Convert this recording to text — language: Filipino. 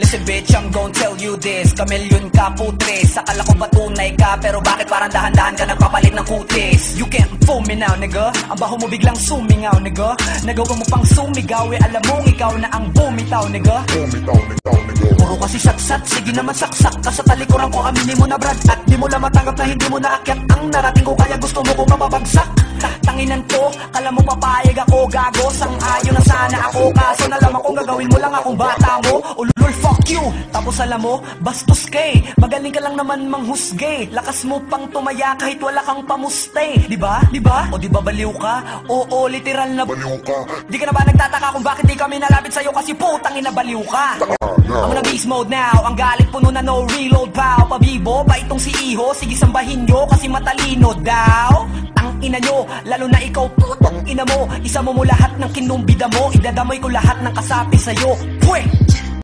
Listen bitch, I'm gon' tell you this. Kamilyon ka putres, akala ko ba tunay ka, pero bakit parang dahan-dahan ka nagpapalit ng kutis? You can't fool me now nigga, ang baho mo biglang sumingaw nigga. Nagawa mo pang sumigaw, alam mong ikaw na ang bumitaw nigga. Puro kasi saksat, sige naman saksak ka sa talikuran ko, aminin mo na brad. At di mo lang matanggap na hindi mo naakyat ang narating ko, kaya gusto mo kong mapabagsak. Tanginan ko, kala mo papayag ako, gago. Sang-ayon na sana ako, kaso nalaman kong gagawin mo lang akong bata mo. Ulul, fuck you. Tapos alam mo, bastos kay, magaling ka lang naman manghusgay. Lakas mo pang tumaya kahit wala kang pamustay. Diba? Diba? O diba baliw ka? Oo, literal na baliw ka. Di ka na ba nagtataka kung bakit di kami nalapit sa'yo, kasi putang ina baliw ka. I'm na beast mode now, ang galit puno na no reload pow. Pabibo ba itong si Iho? Sige sambahin nyo kasi matalino daw. Ang ina nyo, lalo na ikaw putang ina mo. Isa mo lahat ng kinumbida mo, idadamay ko lahat ng kasapi sa'yo. Pweh!